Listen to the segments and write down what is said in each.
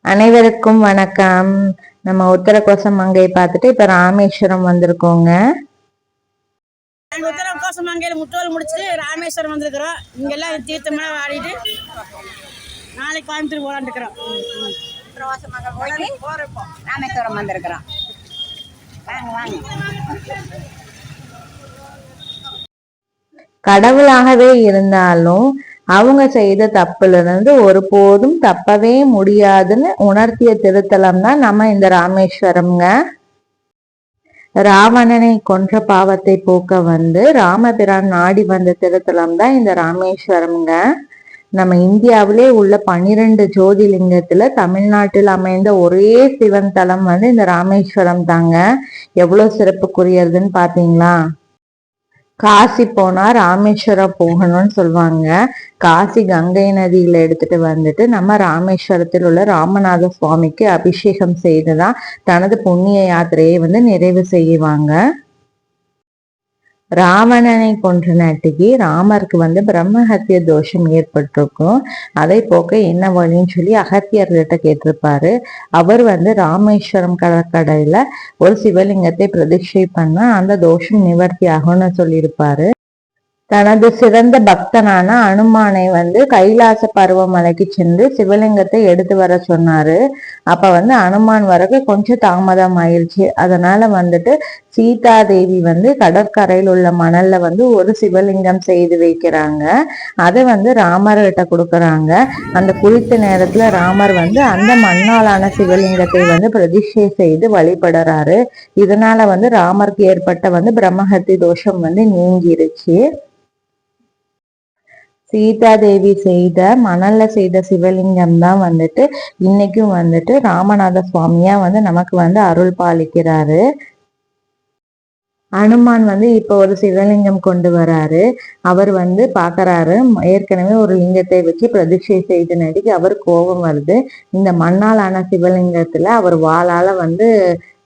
அனைவருக்கும் வணக்கம். நம்ம உத்தரகோச மங்கை பார்த்துட்டு இப்ப ராமேஸ்வரம் வந்திருக்கோங்க. உத்தரகோச மங்கையில முட்டோல் முடிச்சுட்டு ராமேஸ்வரம் வந்திருக்கிறோம். இங்க எல்லாம் தீர்த்தமெல்லாம் ஆடிட்டு நாளைக்கு கோயம்புத்தூர் போலான்னு இருக்கிறோம். ராமேஸ்வரம் வந்திருக்கிறோம். கடவுளாகவே இருந்தாலும் அவங்க செய்த தப்புல இருந்து ஒருபோதும் தப்பவே முடியாதுன்னு உணர்த்திய திருத்தலம் தான் நம்ம இந்த ராமேஸ்வரம்ங்க. ராவணனை கொன்ற பாவத்தை போக்க வந்து ராமபிரான் நாடி வந்த திருத்தலம் தான் இந்த ராமேஸ்வரம்ங்க. நம்ம இந்தியாவிலே உள்ள 12 ஜோதிலிங்கத்துல தமிழ்நாட்டில் அமைந்த ஒரே சிவன் தலம் வந்து இந்த ராமேஸ்வரம் தாங்க. எவ்வளவு சிறப்புக்குரியதுன்னு பாத்தீங்களா? காசி போனா ராமேஸ்வரம் போகணும்னு சொல்லுவாங்க. காசி கங்கை நதியில எடுத்துட்டு வந்துட்டு நம்ம ராமேஸ்வரத்தில் உள்ள ராமநாத சுவாமிக்கு அபிஷேகம் செய்துதான் தனது புண்ணிய யாத்திரையை வந்து நிறைவு செய்வாங்க. ராவணனை கொன்ற நாட்டுக்கு ராமருக்கு வந்து பிரம்மஹத்திய தோஷம் ஏற்பட்டிருக்கும். அதை போக்க என்ன வழின்னு சொல்லி அகத்தியர்கிட்ட கேட்டிருப்பாரு. அவர் வந்து ராமேஸ்வரம் கடற்கரையில ஒரு சிவலிங்கத்தை பிரதிஷ்டை பண்ண அந்த தோஷம் நிவர்த்தி ஆகும்னு சொல்லியிருப்பாரு. தனது சிறந்த பக்தனான அனுமானை வந்து கைலாச பருவமலைக்கு சென்று சிவலிங்கத்தை எடுத்து வர சொன்னாரு. அப்ப வந்து அனுமான் வரக்கு கொஞ்சம் தாமதம் ஆயிடுச்சு. அதனால வந்துட்டு சீதா தேவி வந்து கடற்கரையில் உள்ள மணல்ல வந்து ஒரு சிவலிங்கம் செய்து வைக்கிறாங்க. அதை வந்து ராமர்கிட்ட கொடுக்கறாங்க. அந்த குறித்த நேரத்துல ராமர் வந்து அந்த மண்ணாலான சிவலிங்கத்தை வந்து பிரதிஷ்டை செய்து வழிபடுறாரு. இதனால வந்து ராமருக்கு ஏற்பட்ட வந்து பிரம்மஹத்தி தோஷம் வந்து நீங்கிருச்சு. சீதா தேவி செய்த மணல்ல செய்த சிவலிங்கம் தான் வந்துட்டு இன்னைக்கும் வந்துட்டு ராமநாத சுவாமியா வந்து நமக்கு வந்து அருள் பாலிக்கிறாரு. அனுமான் வந்து இப்ப ஒரு சிவலிங்கம் கொண்டு வராரு. அவர் வந்து பாக்குறாரு, ஏற்கனவே ஒரு லிங்கத்தை வச்சு பிரதிஷ்டை செய்த நடிக்கு அவர் கோபம் வருது. இந்த மண்ணாலான சிவலிங்கத்துல அவர் வாளால வந்து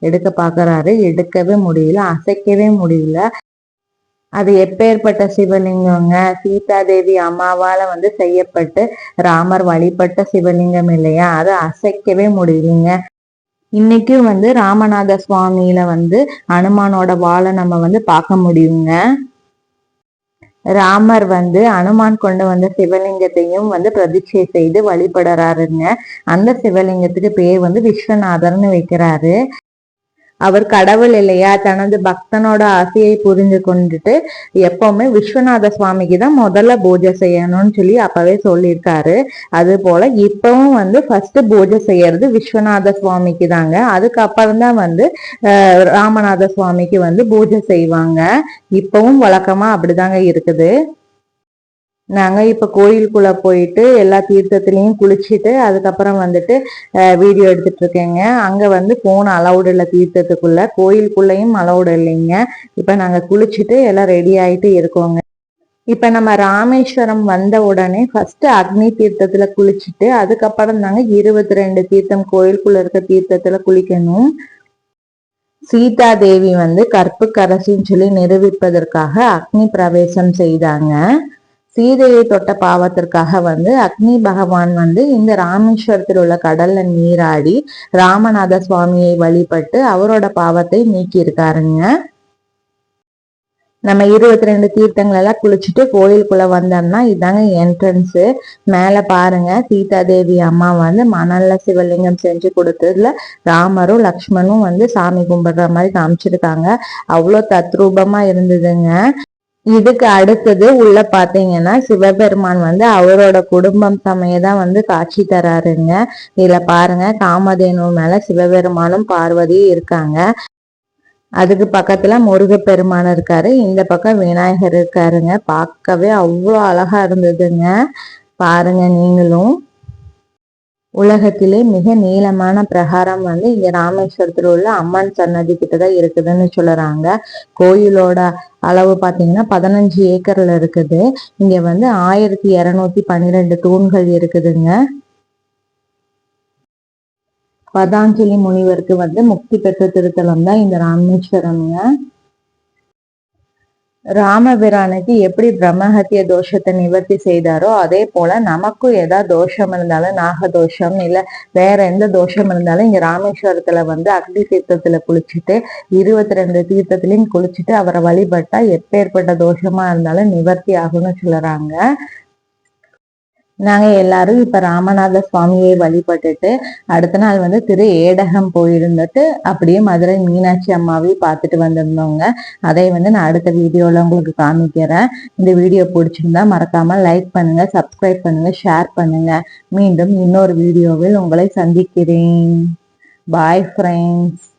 எடுக்க பாக்குறாரு. எடுக்கவே முடியல, அசைக்கவே முடியல. அது எப்பேற்பட்ட சிவலிங்கங்க? சீதா தேவி அம்மாவால வந்து செய்யப்பட்டு ராமர் வழிபட்ட சிவலிங்கம் இல்லையா? அதை அசைக்கவே முடியலைங்க. இன்னைக்கும் வந்து ராமநாத சுவாமியில வந்து அனுமானோட வாளை நம்ம வந்து பார்க்க முடியுங்க. ராமர் வந்து அனுமான் கொண்டு வந்த சிவலிங்கத்தையும் வந்து பிரதிஷ்டை செய்து வழிபடுறாருங்க. அந்த சிவலிங்கத்துக்கு பேர் வந்து விஸ்வநாதர்னு வைக்கிறாரு. அவர் கடவுள் இல்லையா? தனது பக்தனோட ஆசையை புரிஞ்சு கொண்டுட்டு எப்பவுமே விஸ்வநாத சுவாமிக்கு தான் முதல்ல பூஜை செய்யணும்னு சொல்லி அப்பவே சொல்லியிருக்காரு. அது போல இப்பவும் வந்து ஃபர்ஸ்ட் பூஜை செய்யறது விஸ்வநாத சுவாமிக்கு தாங்க. அதுக்கப்புறம் தான் வந்து ராமநாத சுவாமிக்கு வந்து பூஜை செய்வாங்க. இப்பவும் வழக்கமா அப்படிதாங்க இருக்குது. நாங்க இப்ப கோயிலுக்குள்ள போயிட்டு எல்லா தீர்த்தத்திலையும் குளிச்சுட்டு அதுக்கப்புறம் வந்துட்டு வீடியோ எடுத்துட்டு இருக்கேங்க. அங்க வந்து போன் அலௌடு இல்லை, தீர்த்தத்துக்குள்ள கோயிலுக்குள்ளயும் அலௌடு இல்லைங்க. இப்ப நாங்க குளிச்சுட்டு எல்லாம் ரெடி ஆயிட்டு இருக்கோங்க. இப்ப நம்ம ராமேஸ்வரம் வந்த உடனே ஃபர்ஸ்ட் அக்னி தீர்த்தத்துல குளிச்சுட்டு அதுக்கப்புறம் தாங்க 22 தீர்த்தம் கோயிலுக்குள்ள இருக்க தீர்த்தத்துல குளிக்கணும். சீதா தேவி வந்து கற்புக்கரசின்னு சொல்லி நிரூபிப்பதற்காக அக்னி பிரவேசம் செய்தாங்க. சீதையை தொட்ட பாவத்திற்காக வந்து அக்னி பகவான் வந்து இந்த ராமேஸ்வரத்தில் உள்ள கடல்ல நீராடி ராமநாத சுவாமியை வழிபட்டு அவரோட பாவத்தை நீக்கி இருக்காருங்க. நம்ம 22 தீர்த்தங்கள் எல்லாம் குளிச்சுட்டு கோயிலுக்குள்ள வந்தோம்னா இதாங்க என்ட்ரன்ஸ். மேல பாருங்க, சீதா தேவி அம்மா வந்து மணல்ல சிவலிங்கம் செஞ்சு கொடுத்ததுல ராமரும் லக்ஷ்மணும் வந்து சாமி கும்பிடுற மாதிரி காமிச்சிருக்காங்க. அவ்வளோ தத்ரூபமா இருந்ததுங்க. இதுக்கு அடுத்தது உள்ள பாத்தீங்கன்னா சிவபெருமான் வந்து அவரோட குடும்பம் சமயதான் வந்து காட்சி தராருங்க. இதுல பாருங்க, காமதேனு மேல சிவபெருமானும் பார்வதியும் இருக்காங்க. அதுக்கு பக்கத்துல முருகப்பெருமான் இருக்காரு. இந்த பக்கம் விநாயகர் இருக்காருங்க. பார்க்கவே அவ்வளோ அழகா இருந்ததுங்க. பாருங்க நீங்களும். உலகத்திலே மிக நீளமான பிரகாரம் வந்து இங்க ராமேஸ்வரத்துல உள்ள அம்மன் சன்னதி கிட்டதான் இருக்குதுன்னு சொல்லுறாங்க. கோயிலோட அளவு பாத்தீங்கன்னா 15 ஏக்கர்ல இருக்குது. இங்க வந்து 1212 தூண்கள் இருக்குதுங்க. பதாஞ்சலி முனிவருக்கு வந்து முக்தி பெற்ற திருத்தலம் தான் இந்த ராமேஸ்வரம்ங்க. ராமபிரானுக்கு எப்படி பிரம்மஹத்திய தோஷத்தை நிவர்த்தி செய்தாரோ அதே போல நமக்கும் ஏதாவது தோஷம் இருந்தாலும் நாகதோஷம் இல்ல வேற எந்த தோஷம் இருந்தாலும் இங்க ராமேஸ்வரத்துல வந்து அக்னி தீர்த்தத்துல குளிச்சுட்டு 22 தீர்த்தத்திலையும் குளிச்சுட்டு அவரை வழிபட்டா எப்பேற்பட்ட தோஷமா இருந்தாலும் நிவர்த்தி ஆகும்னு சொல்றாங்க. நாங்க எல்லாரும் இப்ப ராமநாத சுவாமியை வழிபட்டுட்டு அடுத்த நாள் வந்து திரு ஏடகம் போயிருந்துட்டு அப்படியே மதுரை மீனாட்சி அம்மாவையும் பார்த்துட்டு வந்திருந்தோங்க. அதை வந்து நான் அடுத்த வீடியோல உங்களுக்கு காமிக்கிறேன். இந்த வீடியோ பிடிச்சிருந்தா மறக்காம லைக் பண்ணுங்க, சப்ஸ்கிரைப் பண்ணுங்க, ஷேர் பண்ணுங்க. மீண்டும் இன்னொரு வீடியோவில் உங்களை சந்திக்கிறேன். Bye friends.